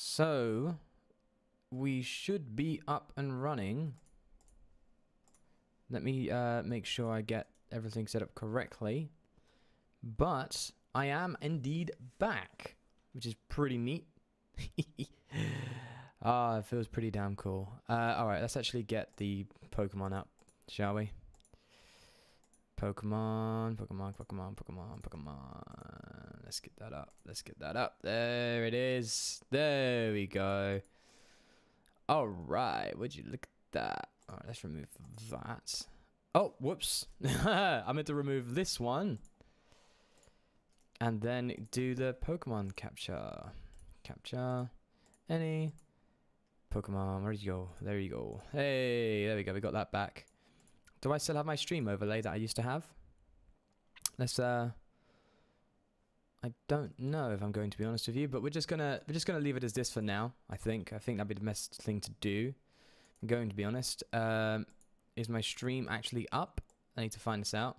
So we should be up and running. Let me make sure I get everything set up correctly. But I am indeed back, which is pretty neat. It feels pretty damn cool. Alright, let's actually get the Pokemon up, shall we? Pokemon. Let's get that up. There it is. There we go. Alright, would you look at that? Alright, let's remove that. Oh, whoops. I meant to remove this one. And then do the Pokemon capture. Capture any Pokemon. Where did you go? There you go. Hey, there we go. We got that back. Do I still have my stream overlay that I used to have? Let's I don't know if I'm going to be honest with you, but we're just gonna leave it as this for now. I think that'd be the best thing to do. I'm going to be honest. Is my stream actually up? I need to find this out.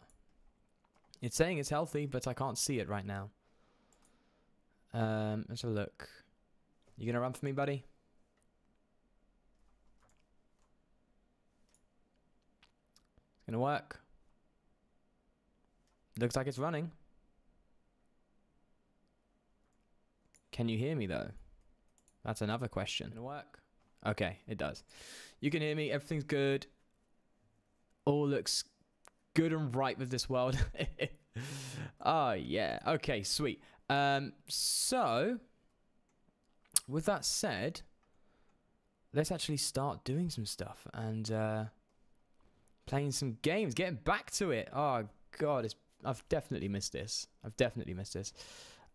It's saying it's healthy, but I can't see it right now. Let's have a look. You gonna run for me, buddy? It's gonna work. Looks like it's running. Can you hear me though? That's another question. Gonna work? Okay, it does. You can hear me. Everything's good. All looks good and right with this world. Oh yeah. Okay, sweet. So with that said, let's actually start doing some stuff and playing some games, getting back to it. Oh god, I've definitely missed this.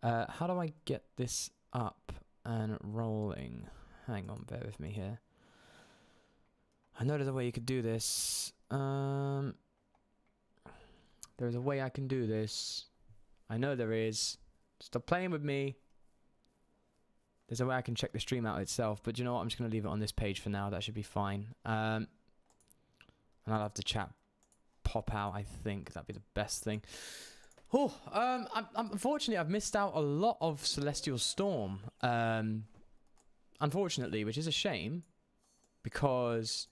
How do I get this up and rolling? Hang on, bear with me here. I know there's a way you could do this. There's a way I can do this. I know there is. Stop playing with me. There's a way I can check the stream out itself, but you know what? I'm just going to leave it on this page for now. That should be fine. And I'll have the chat pop out, I think. That'd be the best thing. Oh, unfortunately, I've missed out a lot of Celestial Storm. Unfortunately, which is a shame. Because,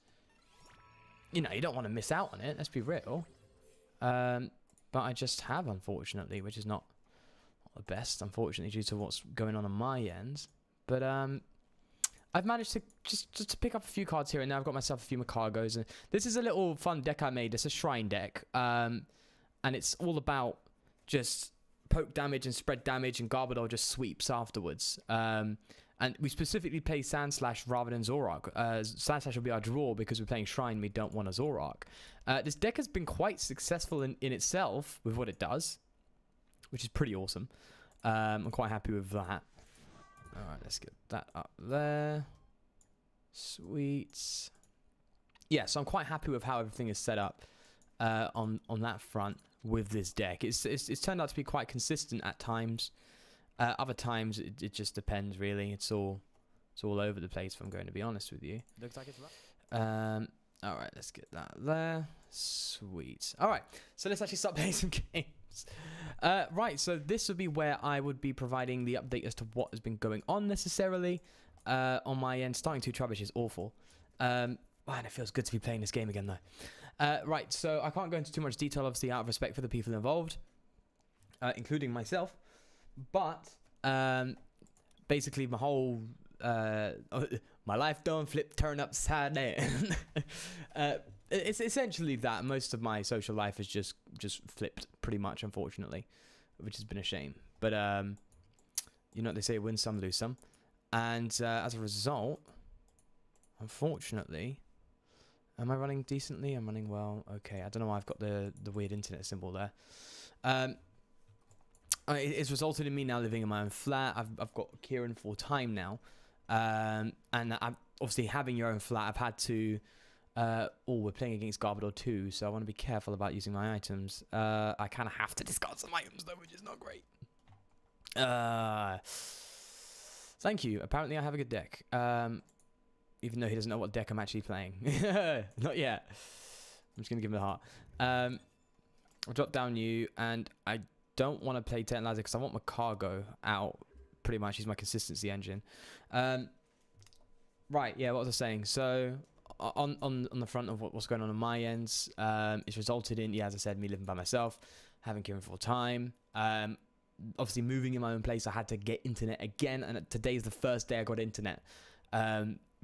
you know, you don't want to miss out on it. Let's be real. But I just have, unfortunately, which is not the best, unfortunately, due to what's going on my end. But I've managed to just to pick up a few cards here and now. I've got myself a few Macargos. And this is a little fun deck I made. It's a Shrine deck. And it's all about just poke damage and spread damage, and Garbodor just sweeps afterwards. And we specifically play Sandslash rather than Zoroark. Sandslash will be our draw because we're playing Shrine. We don't want a Zoroark. This deck has been quite successful in itself with what it does, which is pretty awesome. I'm quite happy with that. Alright, let's get that up there. Sweet. Yeah, so I'm quite happy with how everything is set up on that front with this deck. It's turned out to be quite consistent at times. Other times it just depends really. It's all over the place if I'm going to be honest with you. Looks like it's right. Alright, let's get that there. Sweet. Alright, so let's actually start playing some games. Right, so this would be where I would be providing the update as to what has been going on necessarily on my end. Starting 2 Trubbish is awful. Man, it feels good to be playing this game again though. Right, so I can't go into too much detail obviously out of respect for the people involved, including myself. But basically my whole my life don't turn upside down. It's essentially that. Most of my social life has just flipped pretty much, unfortunately, which has been a shame. But you know what they say, win some, lose some. And as a result, unfortunately, am I running decently? I'm running well. Okay, I don't know why I've got the weird internet symbol there. It's resulted in me now living in my own flat. I've got Kieran full time now, and I'm obviously having your own flat. I've had to. We're playing against Garbodor too, so I want to be careful about using my items. I kind of have to discard some items though, which is not great. Thank you. Apparently, I have a good deck. Even though he doesn't know what deck I'm actually playing. Not yet. I'm just gonna give him a heart. I'll drop down you, and I don't want to play Tantalizer because I want Macargo out pretty much. He's my consistency engine. Right, yeah, what was I saying? So on the front of what's going on my ends, it's resulted in, yeah, as I said, me living by myself, having Kieran full time. Obviously moving in my own place, I had to get internet again, and today's the first day I got internet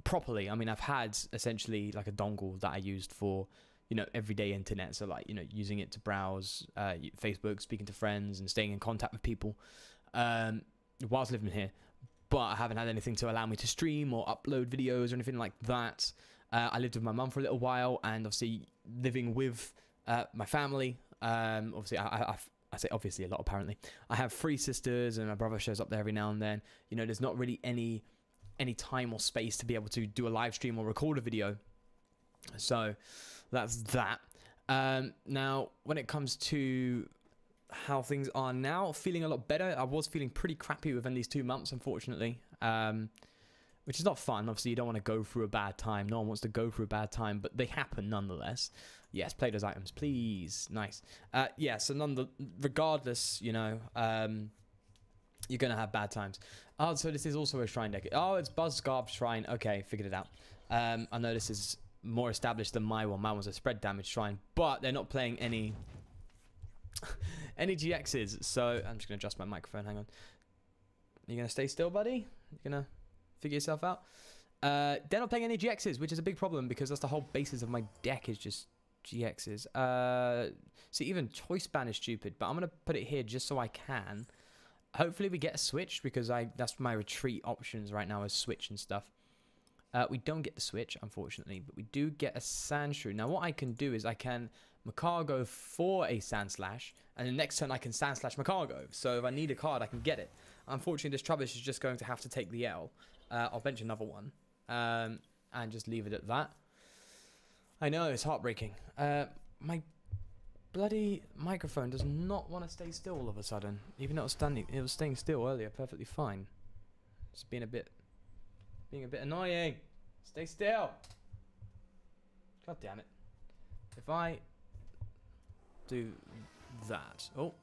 properly. I mean, I've had essentially like a dongle that I used for, you know, everyday internet. So like, you know, using it to browse Facebook, speaking to friends, and staying in contact with people whilst living here. But I haven't had anything to allow me to stream or upload videos or anything like that. I lived with my mum for a little while, and obviously living with my family. Obviously, I say obviously a lot, apparently. I have 3 sisters, and my brother shows up there every now and then. You know, there's not really any time or space to be able to do a live stream or record a video. So that's that. Now, when it comes to how things are now, feeling a lot better. I was feeling pretty crappy within these 2 months, unfortunately, which is not fun. Obviously, you don't want to go through a bad time. No one wants to go through a bad time, but they happen nonetheless. Yes, play those items, please. Nice. Yeah, so regardless, you know, you're going to have bad times. Oh, so this is also a shrine deck. Oh, it's Buzzscarb Shrine. Okay, figured it out. I know this is more established than my one. Mine was a spread damage shrine, but they're not playing any GXs. So I'm just going to adjust my microphone. Hang on. You going to stay still, buddy? You're going to figure yourself out? They're not playing any GXs, which is a big problem because that's the whole basis of my deck is just GXs. See, even Choice Ban is stupid, but I'm going to put it here just so I can. Hopefully we get a switch because that's my retreat options right now is switch and stuff. We don't get the switch, unfortunately, but we do get a Sandshrew. Now, what I can do is I can Macargo for a Sandslash, and the next turn I can Sandslash Macargo. So if I need a card, I can get it. Unfortunately, this Trubbish is just going to have to take the L. I'll bench another one and just leave it at that. I know, it's heartbreaking. My bloody microphone does not want to stay still all of a sudden, even though it was staying still earlier, perfectly fine. It's being a bit annoying. Stay still. God damn it. If I do that. Oh.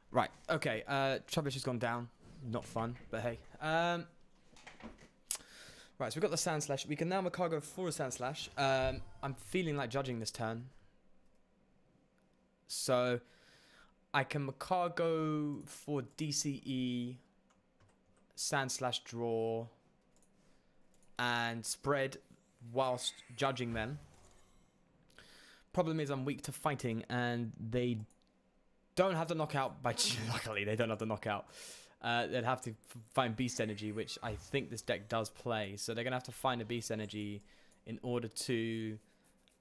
Right, okay, Trubbish has gone down. Not fun, but hey. Right, so we've got the Sandslash. We can now Macargo for a Sandslash. I'm feeling like judging this turn. So, I can Macargo for DCE, Sandslash draw, and spread whilst judging them. Problem is I'm weak to fighting, and they don't have the knockout. Luckily, they don't have the knockout. They'd have to find Beast Energy, which I think this deck does play. So they're going to have to find a Beast Energy in order to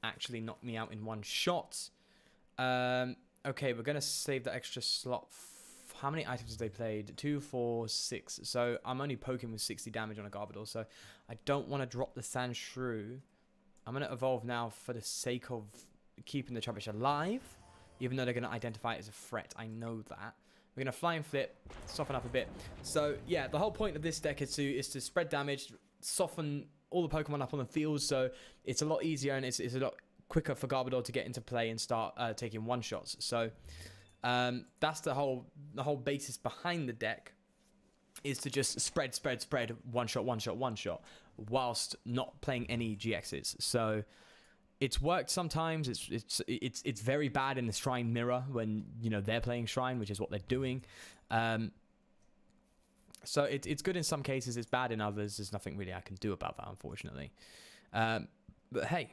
actually knock me out in one shot. Okay, we're going to save the extra slot. How many items have they played? 2, 4, 6. So I'm only poking with 60 damage on a Garbodor. So I don't want to drop the Sandshrew. I'm going to evolve now for the sake of keeping the Trubbish alive. Even though they're going to identify it as a threat. I know that. We're going to Fly and Flip, soften up a bit. So, yeah, the whole point of this deck is to spread damage, soften all the Pokemon up on the field, so it's a lot easier and it's a lot quicker for Garbodor to get into play and start taking one-shots. So, that's the whole basis behind the deck, is to just spread, one shot, one shot, one shot. whilst not playing any GXs. So it's worked sometimes. It's very bad in the Shrine mirror when, you know, they're playing Shrine, which is what they're doing. So it's good in some cases, it's bad in others. There's nothing really I can do about that, unfortunately. But hey,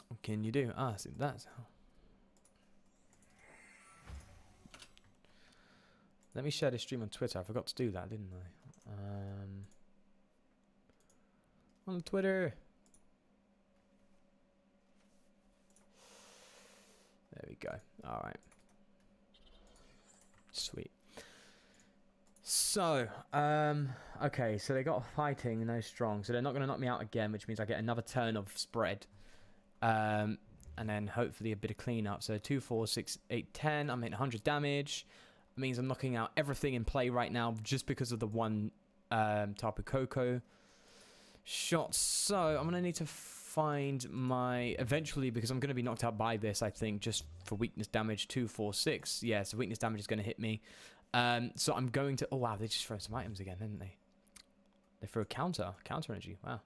what can you do? Ah, see, that's... Let me share this stream on Twitter. I forgot to do that, didn't I? On Twitter. There we go. All right. Sweet. So, okay, so they got fighting, no strong. So they're not going to knock me out again, which means I get another turn of spread. And then hopefully a bit of cleanup. So 2, 4, 6, 8, 10. I'm hitting 100 damage. It means I'm knocking out everything in play right now just because of the one Tapu Koko shot. So I'm going to need to find my... Eventually, because I'm going to be knocked out by this, I think, just for weakness damage. 2, 4, 6. Yeah, so weakness damage is going to hit me. So I'm going to... Oh, wow, they just throw some items again, didn't they? They threw a counter energy. Wow.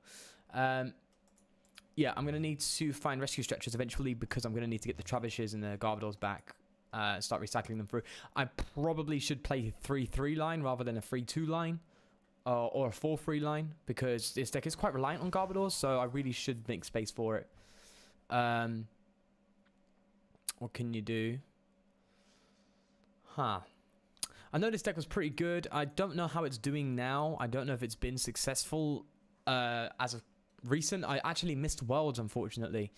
Yeah, I'm going to need to find rescue stretchers eventually because I'm going to need to get the Travishes and the Garbodors back. Start recycling them through. I probably should play 3-3 line rather than a 3-2 line. Or a 4-3 line. Because this deck is quite reliant on Garbodors. So I really should make space for it. What can you do? Huh. I know this deck was pretty good. I don't know how it's doing now. I don't know if it's been successful as of recent. I actually missed Worlds, unfortunately.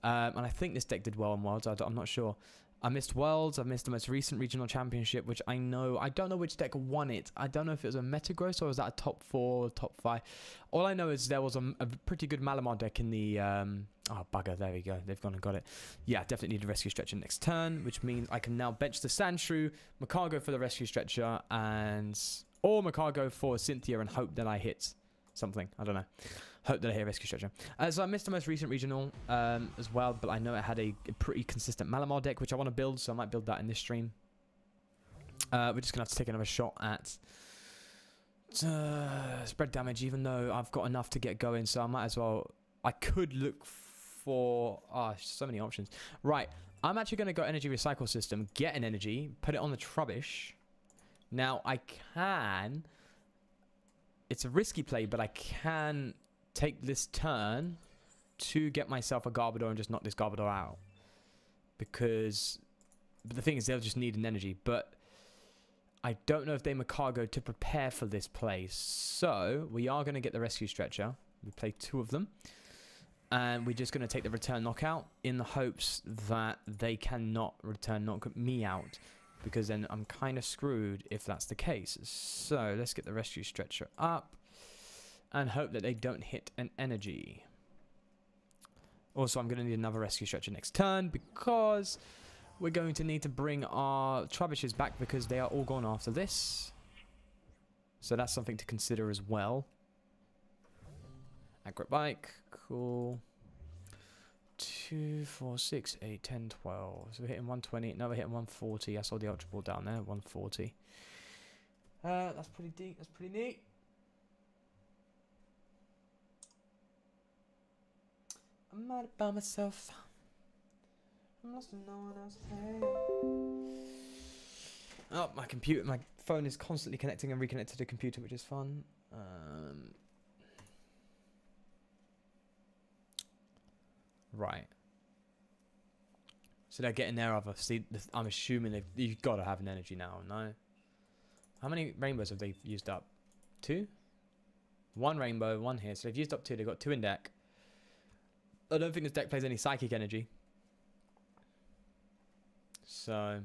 And I think this deck did well in Worlds. I'm not sure. I missed Worlds. I missed the most recent regional championship, which I know. I don't know which deck won it. I don't know if it was a Metagross or was that a top 4, top 5. All I know is there was a pretty good Malamar deck in the... oh, bugger. There we go. They've gone and got it. Yeah, definitely need a rescue stretcher next turn, which means I can now bench the Sandshrew, Macargo for the rescue stretcher, and... Or Macargo for Cynthia and hope that I hit something. I don't know. Hope that I hit a rescue stretcher. So I missed the most recent regional as well, but I know it had a pretty consistent Malamar deck, which I want to build, so I might build that in this stream. We're just going to have to take another shot at spread damage, even though I've got enough to get going, so I might as well... I could look for... Oh, so many options. Right, I'm actually going to go Energy Recycle System, get an energy, put it on the Trubbish. Now, I can... It's a risky play, but I can... take this turn to get myself a Garbodor and just knock this Garbodor out. Because the thing is, they'll just need an energy. But I don't know if they Macargo to prepare for this play. So we are going to get the rescue stretcher. We play 2 of them. And we're just going to take the return knockout in the hopes that they cannot return knock me out. Because then I'm kind of screwed if that's the case. So let's get the rescue stretcher up. And hope that they don't hit an energy. Also, I'm going to need another rescue stretcher next turn because we're going to need to bring our Trubbishes back because they are all gone after this. So that's something to consider as well. Acrobike, cool. 2, 4, 6, 8, 10, 12. So we're hitting 120. No, we're hitting 140. I saw the Ultra Ball down there, 140. That's pretty deep. That's pretty neat. I'm out by myself. I'm lost and no one else can. Oh, my computer, my phone is constantly connecting and reconnecting to the computer, which is fun. Right. So they're getting their other. See, I'm assuming you've got to have an energy now, no? How many rainbows have they used up? 2? 1 rainbow, 1 here. So they've used up 2. They've got 2 in deck. I don't think this deck plays any psychic energy. So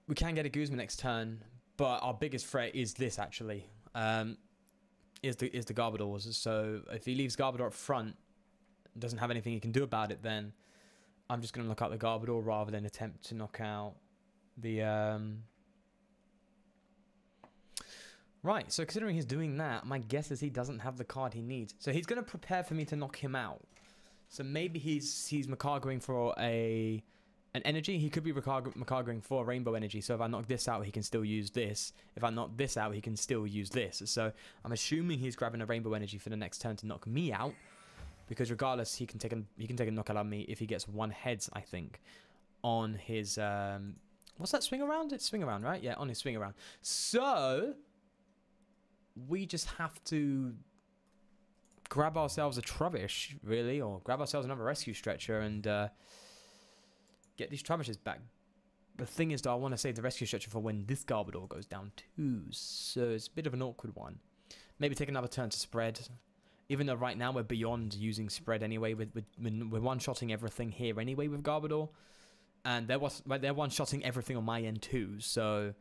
we can get a Guzma next turn, but our biggest threat is this actually. Is the Garbodors. So if he leaves Garbodor up front, doesn't have anything he can do about it, then I'm just gonna knock out the Garbodor rather than attempt to knock out the Right, so considering he's doing that, my guess is he doesn't have the card he needs. So he's going to prepare for me to knock him out. So maybe he's Macargoing for a an energy. He could be Macargoing for rainbow energy. So if I knock this out, he can still use this. If I knock this out, he can still use this. So I'm assuming he's grabbing a rainbow energy for the next turn to knock me out, because regardless, he can take a knockout on me if he gets 1 heads, I think, on his what's that, swing around? It's swing around, right? Yeah, on his swing around. So we just have to grab ourselves a Trubbish, really, or grab ourselves another rescue stretcher and get these Trubbishes back. The thing is, though, I want to save the rescue stretcher for when this Garbodor goes down too, so it's a bit of an awkward one. Maybe take another turn to spread, even though right now we're beyond using spread anyway. We're one-shotting everything here anyway with Garbodor, and they're one-shotting everything on my end too, so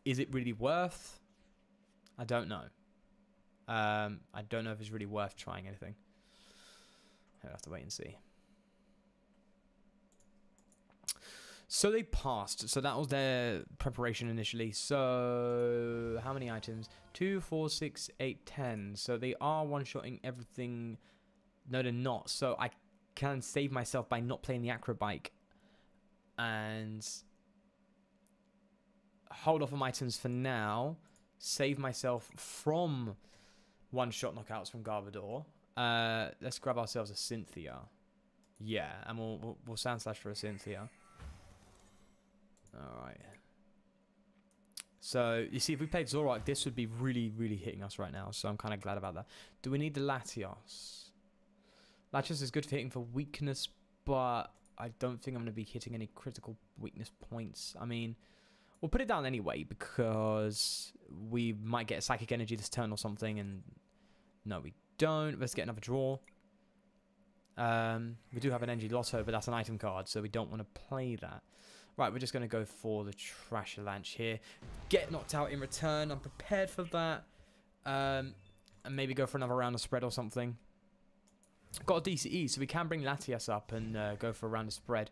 is it really worth? I don't know. I don't know if it's really worth trying anything. I'll have to wait and see. So they passed. So that was their preparation initially. So how many items? 2, 4, 6, 8, 10. So they are one-shotting everything. No, they're not. So I can save myself by not playing the Acrobike and hold off on items for now. Save myself from one-shot knockouts from Garbodor. Let's grab ourselves a Cynthia. Yeah, and we'll Sand Slash for a Cynthia. Alright. So, you see, if we played Zoroark, this would be really, really hitting us right now. So I'm kind of glad about that. Do we need the Latios? Latios is good for hitting for weakness, but I don't think I'm going to be hitting any critical weakness points. I mean, we'll put it down anyway, because we might get a Psychic Energy this turn or something, and no, we don't. Let's get another draw. We do have an Energy Lotto, but that's an item card, so we don't want to play that. Right, we're just going to go for the Trashalanche here. Get knocked out in return. I'm prepared for that. And maybe go for another round of spread or something. Got a DCE, so we can bring Latias up and go for a round of spread.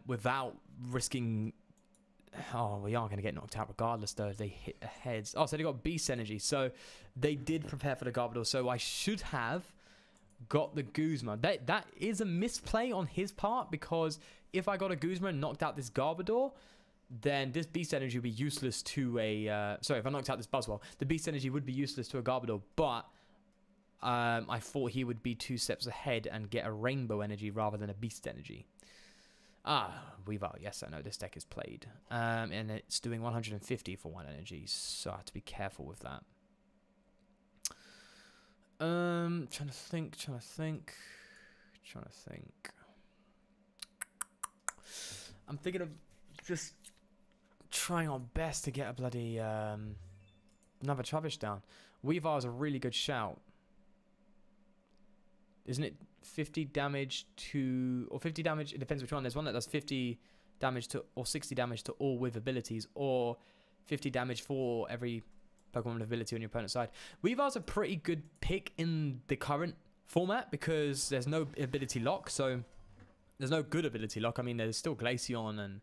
Without risking... Oh, we are going to get knocked out regardless, though, if they hit the heads. Oh, so they got Beast Energy. So they did prepare for the Garbodor. So I should have got the Guzma. That is a misplay on his part, because if I got a Guzma and knocked out this Garbodor, then this Beast Energy would be useless to a... sorry, if I knocked out this Buzzwole, the Beast Energy would be useless to a Garbodor, but I thought he would be 2 steps ahead and get a Rainbow Energy rather than a Beast Energy. Ah, Weavile. Yes, I know this deck is played. And it's doing 150 for 1 energy, so I have to be careful with that. Trying to think. I'm thinking of just trying our best to get a bloody another Trubbish down. Weavile is a really good shout. Isn't it 50 damage to... Or 50 damage, it depends which one. There's one that does 50 damage to... Or 60 damage to all with abilities. Or 50 damage for every Pokemon with ability on your opponent's side. Weavile's a pretty good pick in the current format, because there's no ability lock. So there's no good ability lock. I mean, there's still Glaceon and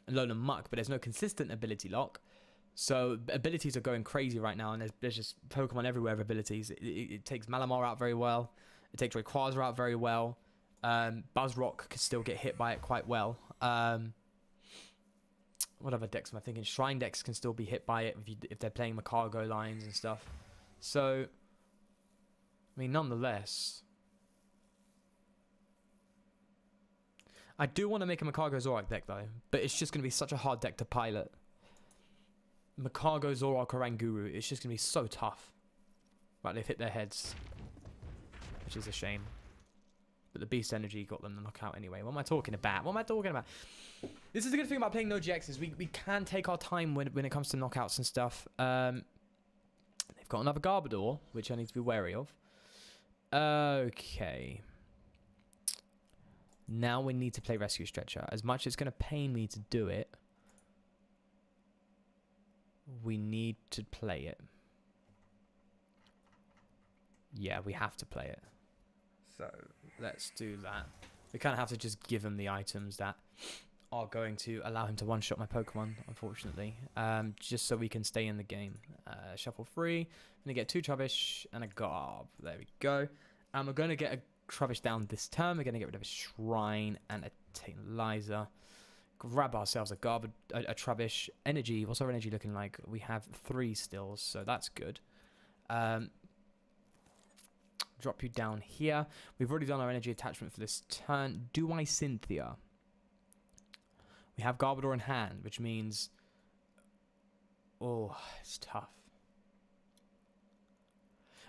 Alolan Muck, but there's no consistent ability lock. So abilities are going crazy right now, and there's just Pokemon everywhere with abilities. It takes Malamar out very well. It takes Rayquaza out very well. Buzzrock could still get hit by it quite well. What other decks am I thinking? Shrine decks can still be hit by it if they're playing Macargo lines and stuff. So, I mean, nonetheless, I do want to make a Macargo Zoroark deck, though. But it's just going to be such a hard deck to pilot. Macargo, Zoroark, or Oranguru, it's just going to be so tough. Right, they've hit their heads, which is a shame. But the Beast Energy got them the knockout anyway. What am I talking about? This is the good thing about playing no GXs. We can take our time when it comes to knockouts and stuff. They've got another Garbodor, which I need to be wary of. Okay. Now we need to play Rescue Stretcher. As much as it's going to pain me to do it, we need to play it. Yeah, we have to play it. So let's do that. We kind of have to just give him the items that are going to allow him to one-shot my Pokemon, unfortunately. Just so we can stay in the game. Shuffle 3. I'm going to get 2 Trubbish and a Garb. There we go. And we're going to get a Trubbish down this turn. We're going to get rid of a Shrine and a Tantalizer. Grab ourselves a Trubbish. Energy, what's our energy looking like? We have 3 still, so that's good. Drop you down here. We've already done our energy attachment for this turn. Do I Cynthia? We have Garbodor in hand, which means... Oh, it's tough.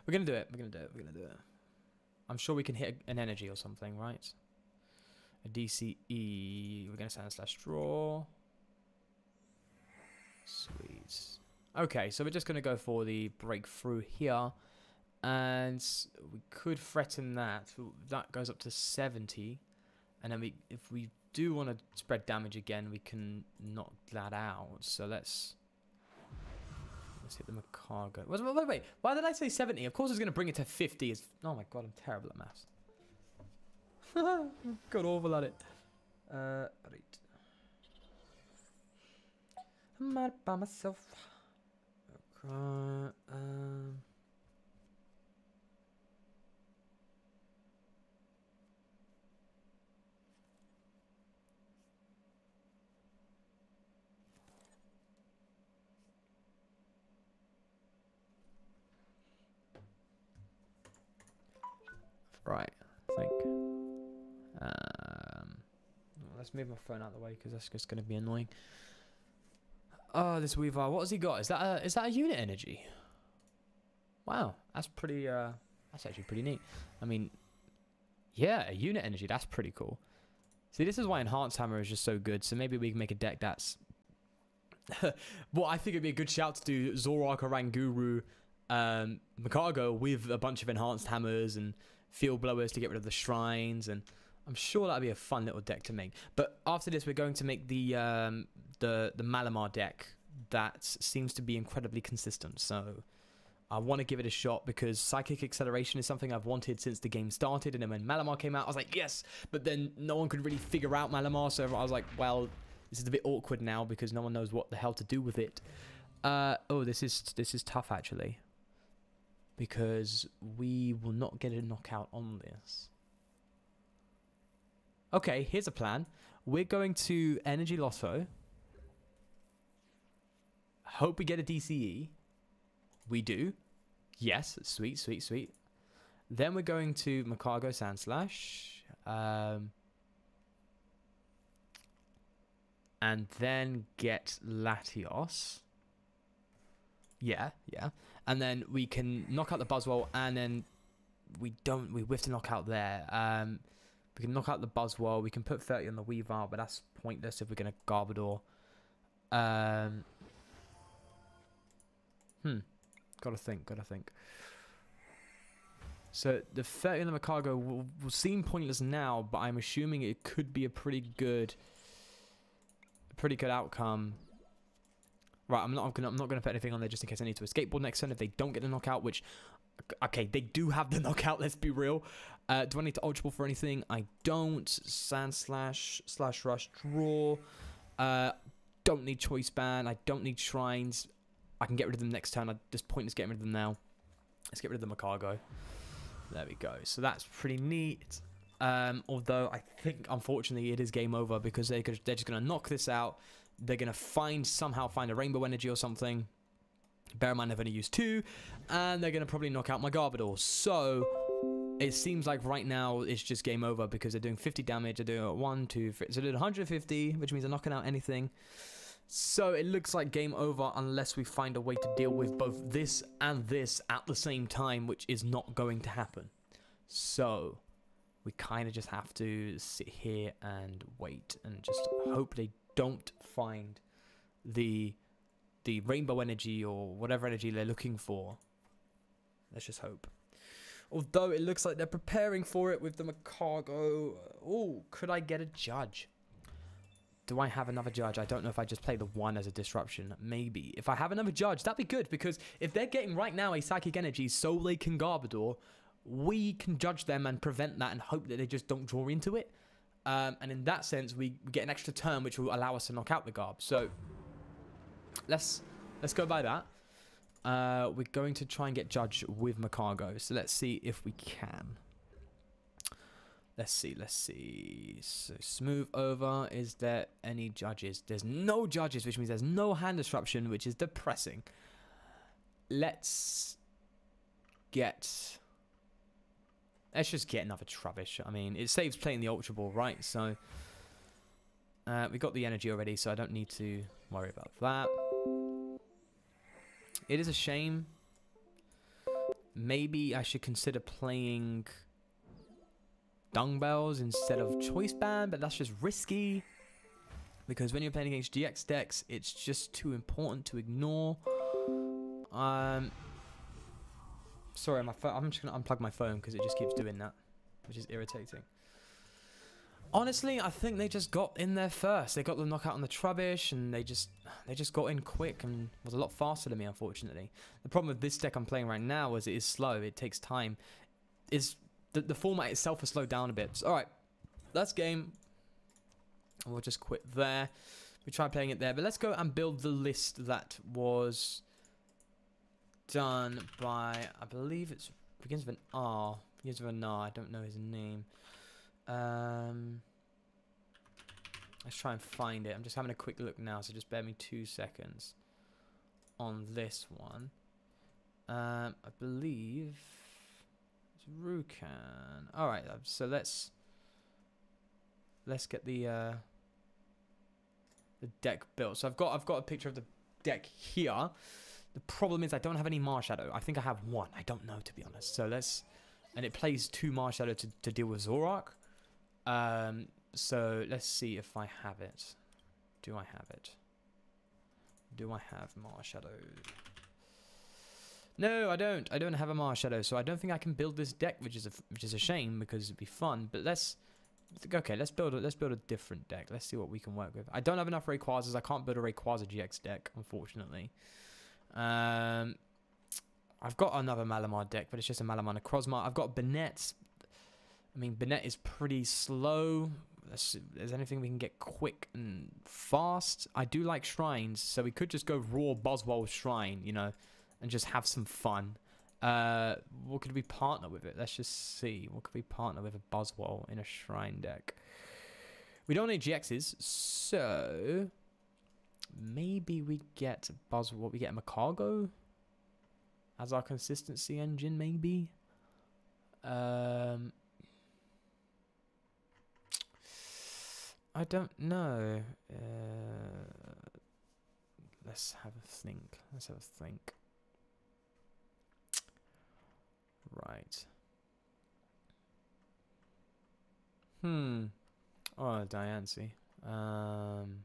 We're going to do it. We're going to do it. We're going to do it. I'm sure we can hit an energy or something, right? A DCE. We're going to Sand / Draw. Sweet. Okay, so we're just going to go for the breakthrough here. And we could threaten that. That goes up to 70. And then if we do want to spread damage again, we can knock that out. So let's hit the Macargo. Wait. Why did I say 70? Of course it's going to bring it to 50. Oh my god, I'm terrible at maths. God awful at it. Right. I'm mad by myself. Okay, right, I think. Let's move my phone out of the way because that's just going to be annoying. Oh, this Weavile. What has he got? Is that a unit energy? Wow, that's pretty. That's actually pretty neat. I mean, yeah, a unit energy. That's pretty cool. See, this is why Enhanced Hammer is just so good. So maybe we can make a deck that's. Well, I think it'd be a good shout to do Zoroark, Oranguru, Macargo with a bunch of Enhanced Hammers and Field Blowers to get rid of the Shrines, and I'm sure that'd be a fun little deck to make. But after this, we're going to make the Malamar deck that seems to be incredibly consistent. So I want to give it a shot because Psychic Acceleration is something I've wanted since the game started. And then when Malamar came out, I was like, yes. But then no one could really figure out Malamar. So I was like, well, this is a bit awkward now because no one knows what the hell to do with it. Oh, this is tough actually. Because we will not get a knockout on this. Okay, here's a plan. We're going to Energy Lotto. Hope we get a DCE. We do. Yes, sweet, sweet, sweet. Then we're going to Macargo Sandslash. And then get Latios. Yeah. And then we can knock out the Buzzwole, and then we whiff to knock out there. We can knock out the Buzzwole. We can put 30 on the Weavile, but that's pointless if we're going to Garbodor. Gotta think. So the 30 on the Macargo will seem pointless now, but I'm assuming it could be a pretty good outcome. Right, I'm not gonna put anything on there just in case I need to skateboard next turn if they don't get the knockout, which, okay, they do have the knockout, let's be real. Do I need to Ultra Ball for anything? I don't. Sandslash, Slash Rush, Draw. Don't need Choice Band. I don't need Shrines. I can get rid of them next turn. This point is getting rid of them now. Let's get rid of the Macargo. There we go. So that's pretty neat. Although I think, unfortunately, it is game over because they're just going to knock this out. They're going to somehow find a Rainbow Energy or something. Bear in mind, I've only used 2. And they're going to probably knock out my Garbodor. So it seems like right now it's just game over because they're doing 50 damage. They're doing 1, 2, 3. So they're doing 150, which means they're knocking out anything. So it looks like game over unless we find a way to deal with both this and this at the same time, which is not going to happen. So we kind of just have to sit here and wait and just hope they don't find the Rainbow Energy or whatever energy they're looking for. Let's just hope. Although it looks like they're preparing for it with the Macargo. Oh, could I get a Judge? Do I have another Judge? I don't know if I just play the 1 as a disruption. Maybe. If I have another Judge, that'd be good. Because if they're getting right now a Psychic Energy so they can Garbodor, we can judge them and prevent that and hope that they just don't draw into it. And in that sense, we get an extra turn which will allow us to knock out the Garb. So let's go by that. We're going to try and get Judge with Macargo. So let's see if we can. Let's see. So smooth over. Is there any judges? There's no judges, which means there's no hand disruption, which is depressing. Let's just get another Trubbish. I mean, it saves playing the Ultra Ball, right? So we got the energy already, so I don't need to worry about that. It is a shame. Maybe I should consider playing Dung Bells instead of Choice Band, but that's just risky. Because when you're playing against GX decks, it's just too important to ignore. Sorry, my phone. I'm just gonna unplug my phone because it just keeps doing that, which is irritating. Honestly, I think they just got in there first. They got the knockout on the Trubbish, and they just got in quick and was a lot faster than me, unfortunately. The problem with this deck I'm playing right now is it is slow. It takes time. The format itself has slowed down a bit. So, all right, that's game. We'll just quit there. We tried playing it there, but let's go and build the list that was done by, I believe it begins with an R. Begins with an R. I don't know his name. Let's try and find it. I'm just having a quick look now, so just bear me 2 seconds on this one. I believe it's Rukan. All right, so let's get the deck built. So I've got a picture of the deck here. The problem is I don't have any Marshadow. I think I have one. I don't know, to be honest. So and it plays 2 Marshadow to deal with Zorak. So let's see if I have it. Do I have it? Do I have Marshadow? No, I don't. I don't have a Marshadow, so I don't think I can build this deck, which is a shame because it'd be fun. But let's build a different deck. Let's see what we can work with. I don't have enough Rayquazas. I can't build a Rayquaza GX deck, unfortunately. I've got another Malamar deck, but it's just a Malamar Necrozma. I've got Banette. I mean, Banette is pretty slow. Let's see if there's anything we can get quick and fast. I do like shrines, so we could just go raw Buzzwole Shrine, you know, and just have some fun. What could we partner with it? Let's just see. What could we partner with a Buzzwole in a shrine deck? We don't need GXs, so maybe we get Buzzwole. We get a Macargo as our consistency engine, maybe. I don't know. Let's have a think. Right. Oh, Diancie. I'm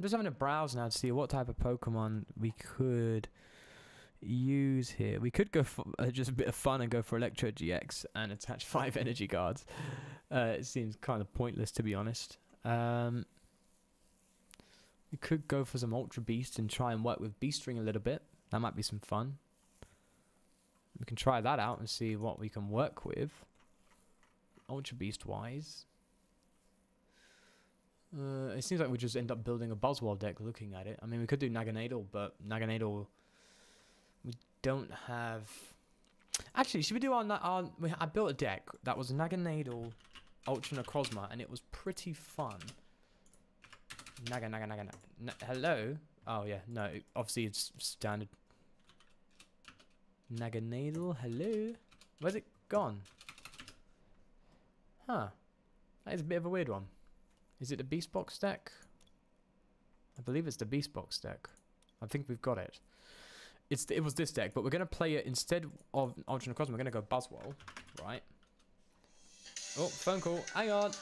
just having a browse now to see what type of Pokemon we could use here. We could go for just a bit of fun and go for Electro GX and attach 5 energy guards. It seems kind of pointless, to be honest. We could go for some Ultra Beast and try and work with Beast Ring a little bit. That might be some fun. We can try that out and see what we can work with Ultra Beast wise. It seems like we just end up building a Buzzwole deck looking at it. I mean, we could do Naganadel, but Naganadel we don't have. Actually, should we do I built a deck that was Naganadel, Ultra Necrozma, and it was pretty fun. Hello? Oh yeah, no, obviously it's standard. Naganadel, hello? Where's it gone? Huh. That is a bit of a weird one. Is it the Beast Box deck? I believe it's the Beast Box deck. I think we've got it. It was this deck, but we're going to play it instead of Ultra Necrozma. We're going to go Buzzwole, right? Oh, phone call. Hang on.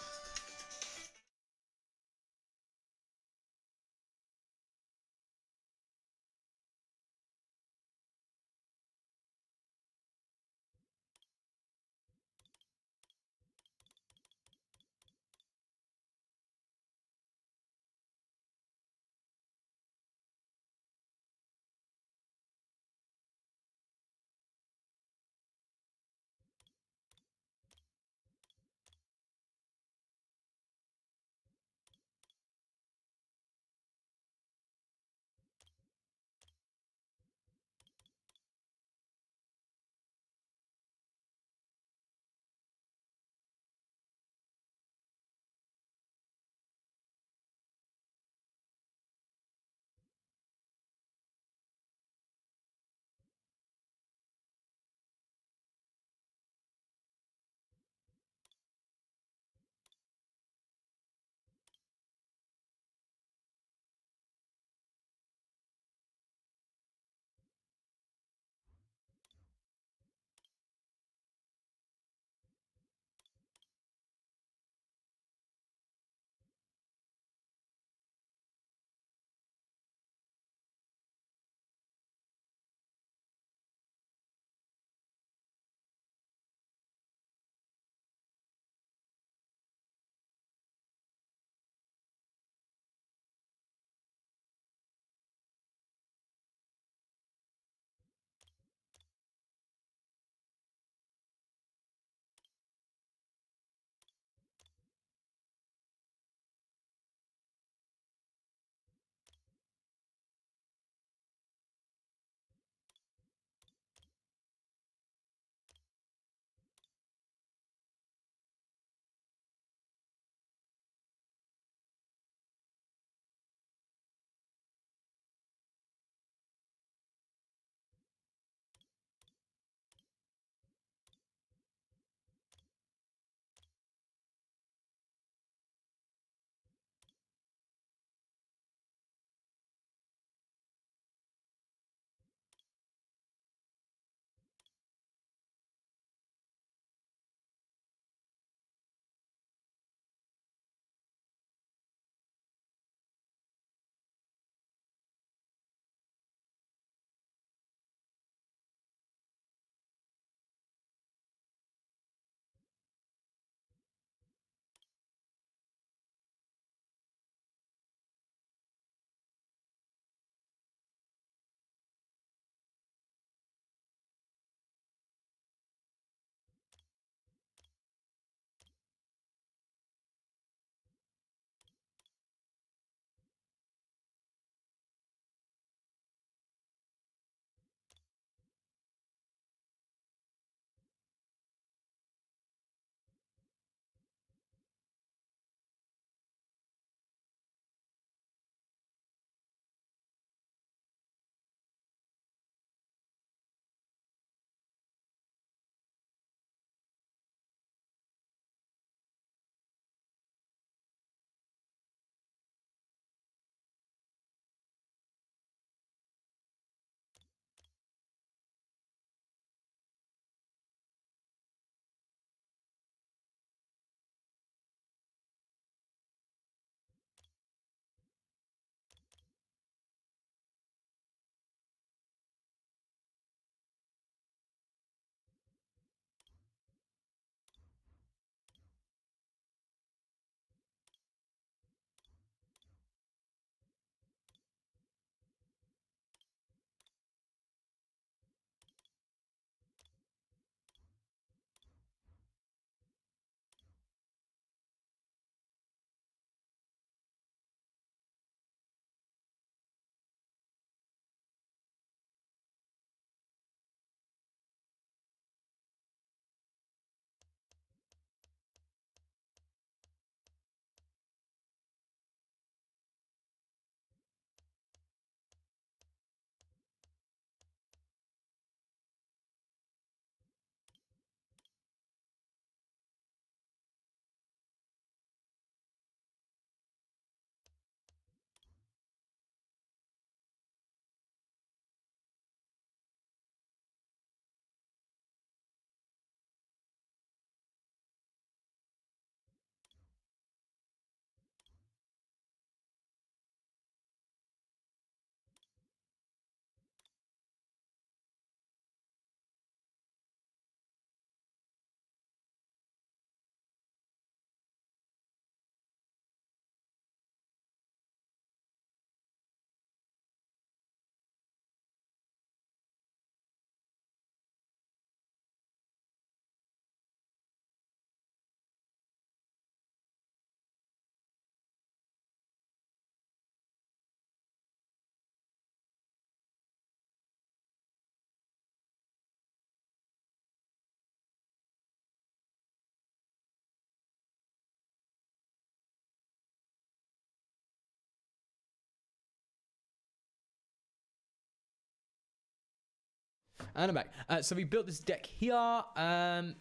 And I'm back. So we built this deck here. I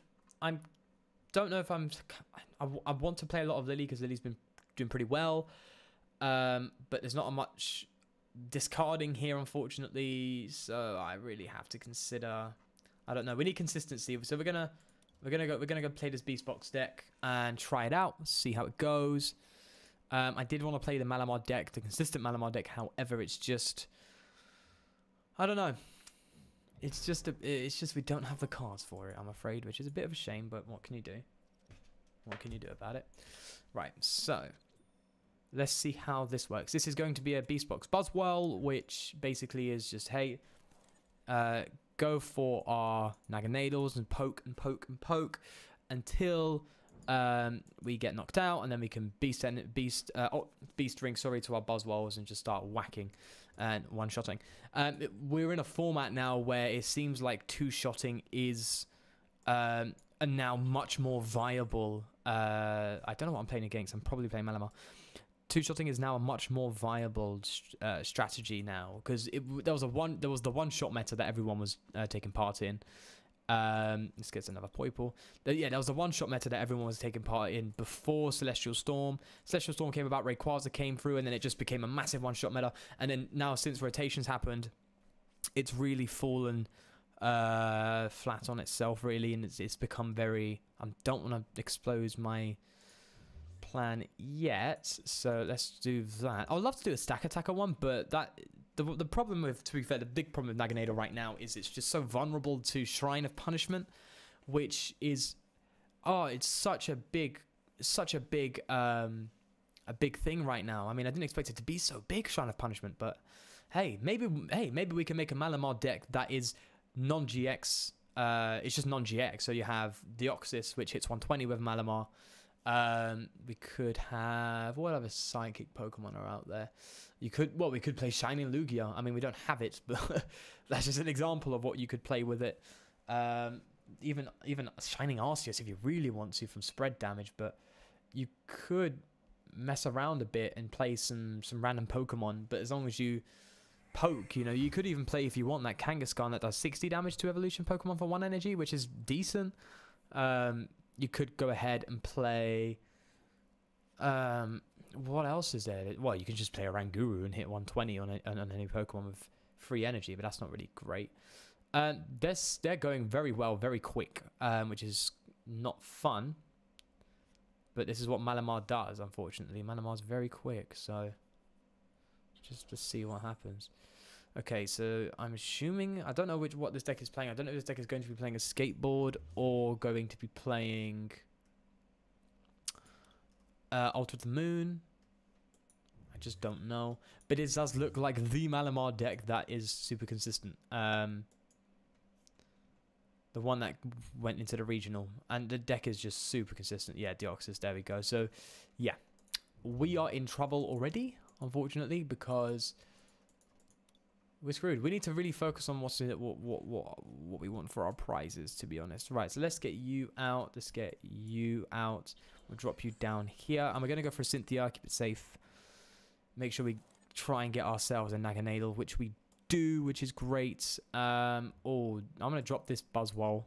don't know if I want to play a lot of Lily because Lily's been doing pretty well. But there's not much discarding here, unfortunately. So I really have to consider. I don't know. We need consistency. So we're gonna go play this Beast Box deck and try it out. See how it goes. I did want to play the Malamar deck, the consistent Malamar deck. However, it's just, I don't know. It's just we don't have the cards for it, I'm afraid, which is a bit of a shame. But what can you do? What can you do about it? Right. So let's see how this works. This is going to be a Beast Box Buzzwell, which basically is just, hey, go for our Naganadels and poke and poke and poke until we get knocked out, and then we can beast ring, sorry, to our Buzzwells and just start whacking and one-shotting. We're in a format now where it seems like two-shotting is now much more viable. I don't know what I'm playing against. I'm probably playing Malamar. Two-shotting is now a much more viable strategy now, because there was the one-shot meta that everyone was taking part in. Let's get another Poiple. Yeah, there was the one-shot meta that everyone was taking part in before Celestial Storm. Celestial Storm came about, Rayquaza came through, and then it just became a massive one-shot meta. And then now, since rotations happened, it's really fallen flat on itself, really, and it's become very. I don't want to expose my plan yet, so let's do that. I would love to do a stack attacker one, but that the problem with, to be fair, the big problem with Naganadel right now is it's just so vulnerable to Shrine of Punishment, which is it's such a big thing right now. I mean, I didn't expect it to be so big, Shrine of Punishment, but hey, maybe we can make a Malamar deck that is non-GX. It's just non-GX, so you have Deoxys, which hits 120 with Malamar. We could have, what other psychic Pokemon are out there? We could play Shining Lugia. I mean, we don't have it, but that's just an example of what you could play with it. Even Shining Arceus if you really want to, from spread damage, but you could mess around a bit and play some random Pokemon, but as long as you poke, you could even play, if you want, that Kangaskhan that does 60 damage to evolution Pokemon for 1 energy, which is decent. You could go ahead and play. What else is there? Well, you can just play a Ranguru and hit 120 on any Pokemon with free energy, but that's not really great. They're going very well, very quick, which is not fun. But this is what Malamar does, unfortunately. Malamar's very quick, so just to see what happens. Okay, so I'm assuming, I don't know what this deck is playing. I don't know if this deck is going to be playing a skateboard or going to be playing Alter the Moon. I just don't know. But it does look like the Malamar deck that is super consistent. The one that went into the regional. And the deck is just super consistent. Yeah, Deoxys, there we go. So, yeah. We are in trouble already, unfortunately, because we're screwed. We need to really focus on what we want for our prizes, to be honest. Right, so let's get you out. Let's get you out. We'll drop you down here. And we're going to go for a Cynthia, keep it safe. Make sure we try and get ourselves a Naganadel, which we do, which is great. I'm going to drop this Buzzwole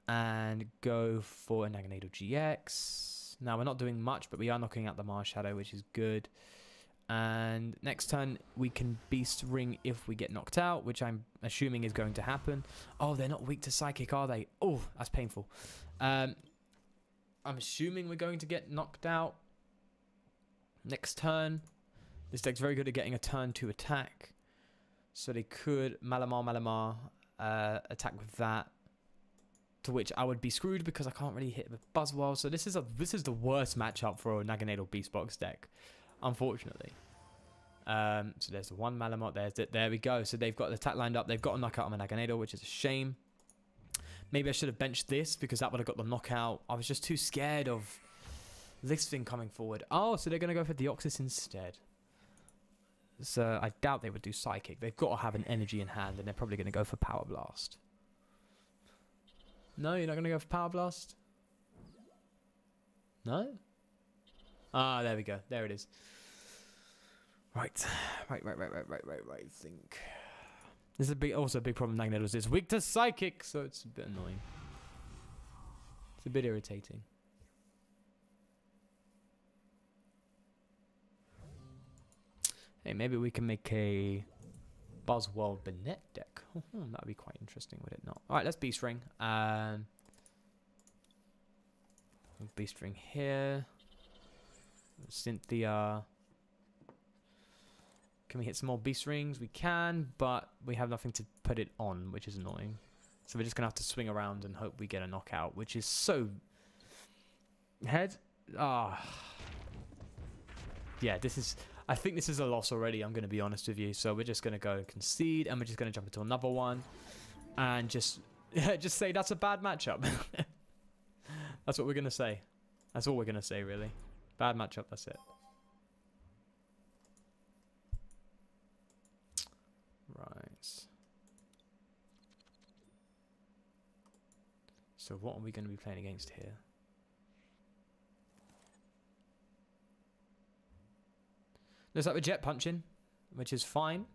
and go for a Naganadel GX. Now, we're not doing much, but we are knocking out the Marshadow, which is good. And next turn, we can Beast Ring if we get knocked out, which I'm assuming is going to happen. Oh, they're not weak to Psychic, are they? Oh, that's painful. I'm assuming we're going to get knocked out next turn. This deck's very good at getting a turn to attack. So they could Malamar attack with that. To which I would be screwed because I can't really hit with Buzzwole. So this is the worst matchup for a Naganadel Beast Box deck, unfortunately. So there's the one Malamar. There we go. So they've got the attack lined up. They've got a knockout on my Naganadel, which is a shame. Maybe I should have benched this because that would have got the knockout. I was just too scared of this thing coming forward. Oh, so they're going to go for Deoxys instead. So I doubt they would do Psychic. They've got to have an energy in hand, and they're probably going to go for Power Blast. No, you're not going to go for Power Blast? No? Ah, there we go. There it is. Right. Right. Think. This is also a big problem with Magnetos. It's weak to Psychic, so it's a bit annoying. It's a bit irritating. Hey, maybe we can make a Buzzworld Bennett deck. That would be quite interesting, would it not? Alright, let's Beast Ring. Beast Ring here. Cynthia. Can we hit some more Beast Rings? We can, but we have nothing to put it on, which is annoying. So we're just going to have to swing around and hope we get a knockout, which is so... Head? Ah. Yeah, this is... I think this is a loss already, I'm going to be honest with you. So we're just going to go concede, and we're just going to jump into another one. And just say that's a bad matchup. That's what we're going to say. That's all we're going to say, really. Bad matchup, that's it. Right. So what are we going to be playing against here? Looks like we're jet punching, which is fine.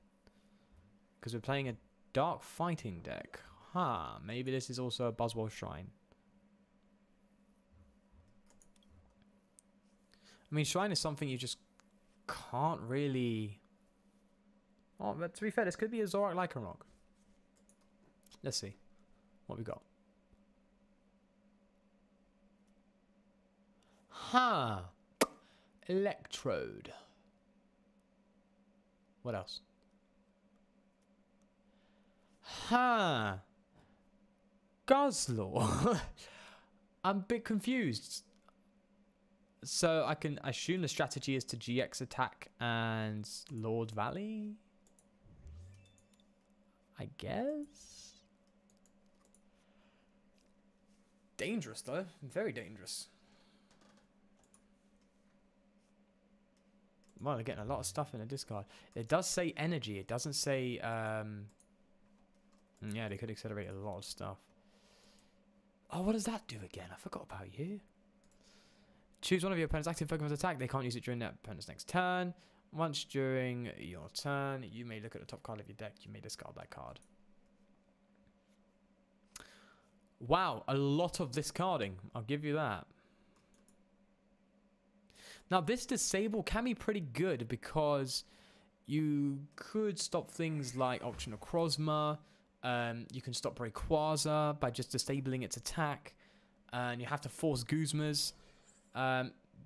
Because we're playing a dark fighting deck. Huh, maybe this is also a Buzzworld Shrine. I mean, Shrine is something you just can't really... Oh, but to be fair, this could be a Zorak Lycanroc. Let's see what we got. Huh. Electrode. What else? Huh. Guzzlord. I'm a bit confused. So I can assume the strategy is to GX attack and Lord Valley? I guess? Dangerous though. Very dangerous. Well, they're getting a lot of stuff in the discard. It does say energy. It doesn't say... Yeah, they could accelerate a lot of stuff. Oh, what does that do again? I forgot about you. Choose one of your opponent's active Pokemon's attack. They can't use it during their opponent's next turn. Once during your turn, you may look at the top card of your deck. You may discard that card. Wow, a lot of discarding. I'll give you that. Now, this disable can be pretty good because you could stop things like Ultra Necrozma. You can stop Rayquaza by just disabling its attack. And you have to force Guzmas.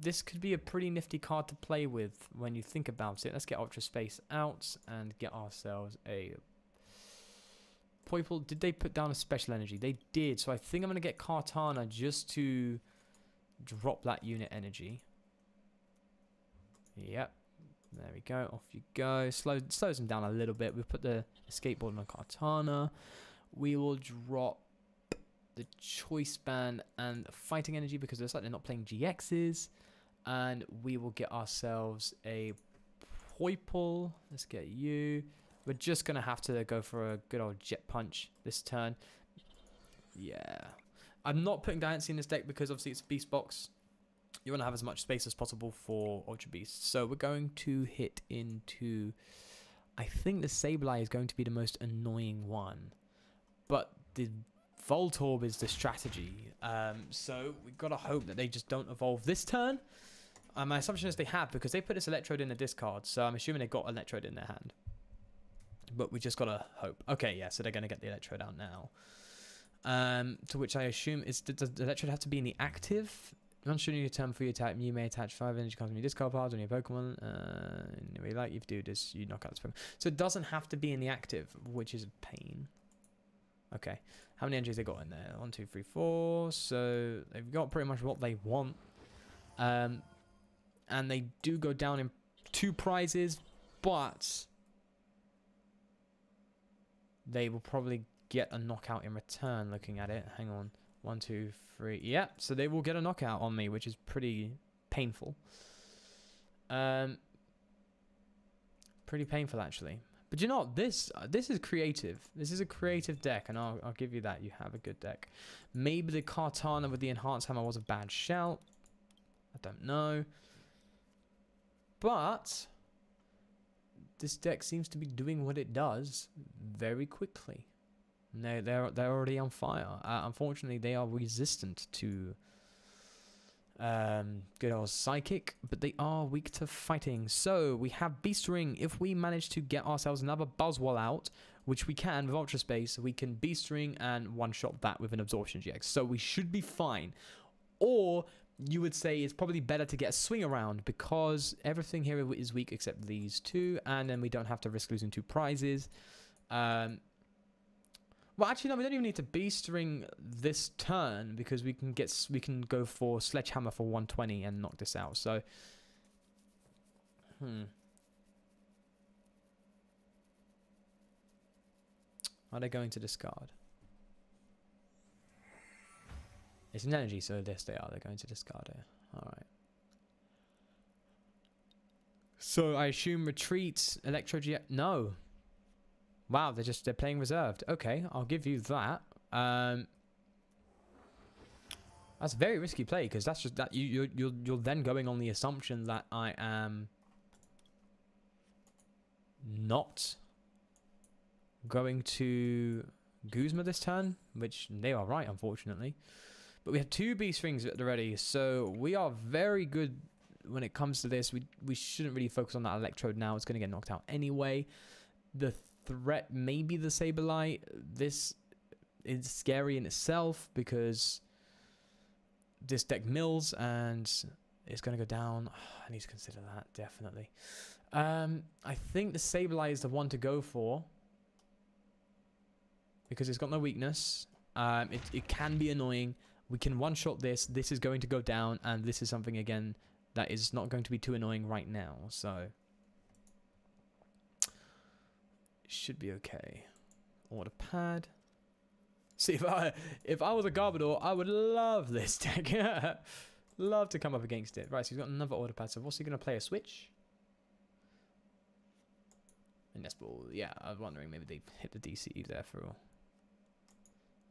This could be a pretty nifty card to play with when you think about it. Let's get Ultra Space out and get ourselves a Poipole. Did they put down a special energy? They did. So I think I'm going to get Kartana just to drop that unit energy. Yep. There we go. Off you go. Slows them down a little bit. We'll put the skateboard on Kartana. We will drop the Choice Band and Fighting Energy because it looks like they're not playing GXs. And we will get ourselves a Poipole. Let's get you. We're just going to have to go for a good old Jet Punch this turn. Yeah. I'm not putting Diancie in this deck because obviously it's a Beast Box. You want to have as much space as possible for Ultra Beast. So we're going to hit into... I think the Sableye is going to be the most annoying one. But the Voltorb is the strategy. So we've got to hope that they just don't evolve this turn. My assumption is they have because they put this Electrode in the discard. So I'm assuming they've got Electrode in their hand. But we just got to hope. Okay, yeah, so they're going to get the Electrode out now. To which I assume is... Does the Electrode have to be in the active? Once during your turn for your attack, you may attach 5 energy cards from your discard piles on your Pokemon. Anyway, like you do this, you knock out this Pokemon. So it doesn't have to be in the active, which is a pain. Okay. How many energies they got in there? 1, 2, 3, 4. So they've got pretty much what they want. And they do go down in 2 prizes, but they will probably get a knockout in return looking at it. Hang on. 1, 2, 3. Yeah, so they will get a knockout on me, which is pretty painful. Pretty painful, actually. But you know what? This is creative. This is a creative deck, and I'll give you that. You have a good deck. Maybe the Kartana with the Enhanced Hammer was a bad shout. I don't know. But this deck seems to be doing what it does very quickly. They're already on fire. Unfortunately, they are resistant to good old Psychic, but they are weak to fighting. So we have Beast Ring. If we manage to get ourselves another Buzzwole out, which we can with Ultra Space, we can Beast Ring and one-shot that with an Absorption GX. So we should be fine. Or you would say it's probably better to get a Swing Around, because everything here is weak except these two, and then we don't have to risk losing 2 prizes. Well, actually, no, we don't even need to Beast Ring this turn, because we can go for Sledgehammer for 120 and knock this out. So, Are they going to discard? It's an energy, so yes, they are. They're going to discard it. All right. So I assume retreat, Electro GX. No. Wow, they're playing reserved. Okay, I'll give you that. That's a very risky play, because that's just that you're then going on the assumption that I am not going to Guzma this turn, which they are right, unfortunately. But we have 2 Beast Rings at the ready, so we are very good when it comes to this. We shouldn't really focus on that Electrode now. It's going to get knocked out anyway. The threat may be the Saberlight. This is scary in itself, because this deck mills and it's going to go down. I need to consider that, definitely. I think the Saberlight is the one to go for, because it's got no weakness. It can be annoying. We can one-shot this. This is going to go down, and this is something, again, that is not going to be too annoying right now. So it should be okay. Order pad. See, if I was a Garbodor, I would love this deck. Love to come up against it. Right, so he's got another order pad. So what's he going to play? A switch? And that's ball. Yeah, I was wondering maybe they hit the DC there for a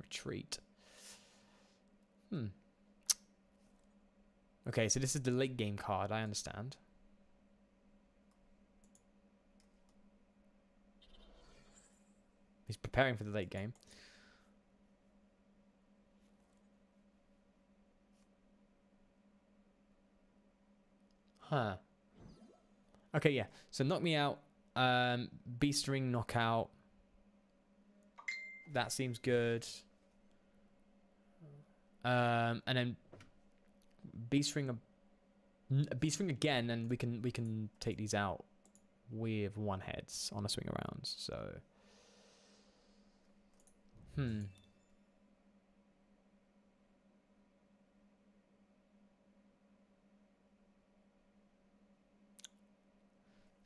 retreat. Okay, so this is the late game card. I understand. He's preparing for the late game. Huh. Okay, yeah. So knock me out. Beast Ring knockout. That seems good. And then Beast Ring again, and we can take these out with 1 heads on a swing around. So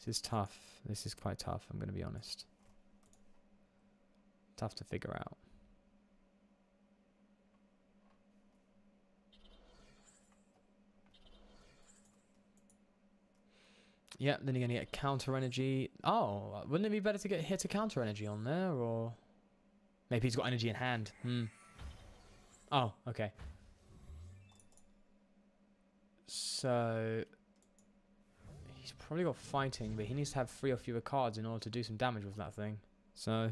This is tough. This is quite tough, I'm going to be honest. Tough to figure out. Yeah, then you're going to get counter energy. Oh, wouldn't it be better to hit a counter energy on there? Or maybe he's got energy in hand. Oh, okay. So he's probably got fighting, but he needs to have 3 or fewer cards in order to do some damage with that thing. So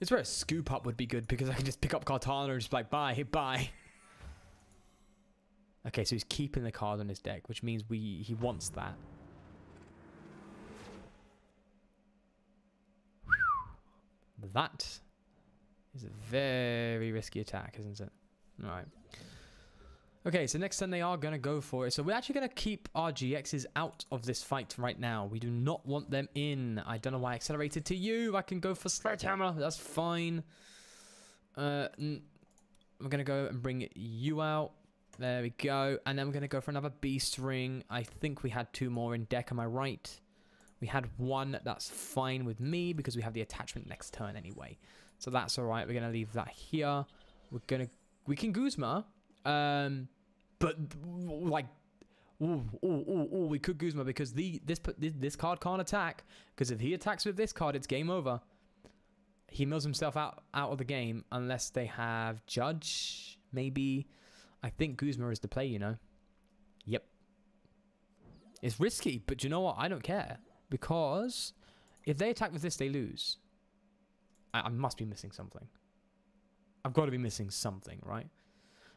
it's where a scoop up would be good, because I can just pick up Kartana and just be like, bye, bye. Okay, so he's keeping the card on his deck, which means he wants that. That is a very risky attack, isn't it? Alright. Okay, so next turn they are going to go for it. So we're actually going to keep our GXs out of this fight right now. We do not want them in. I don't know why I accelerated to you. I can go for Sledgehammer. That's fine. We're going to go and bring you out. There we go. And then we're going to go for another Beast Ring. I think we had 2 more in deck. Am I right? We had 1. That's fine with me, because we have the attachment next turn anyway. So that's alright. We're going to leave that here. We can Guzma. But like, we could Guzma, because this card can't attack. Because if he attacks with this card, it's game over. He mills himself out of the game unless they have Judge, maybe. I think Guzma is the play, you know. Yep. It's risky, but you know what? I don't care. Because if they attack with this, they lose. I must be missing something. I've got to be missing something, right?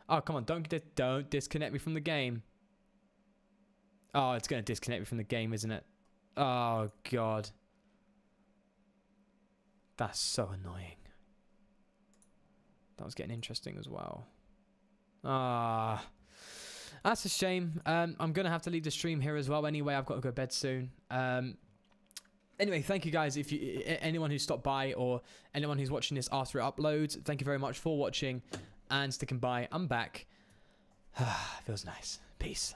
Oh, come on. Don't disconnect me from the game. Oh, it's going to disconnect me from the game, isn't it? Oh, God. That's so annoying. That was getting interesting as well. Ah, that's a shame. I'm going to have to leave the stream here as well. Anyway, I've got to go to bed soon. Anyway, thank you guys. If you, anyone who stopped by or anyone who's watching this after it uploads, thank you very much for watching and sticking by. I'm back. Feels nice. Peace.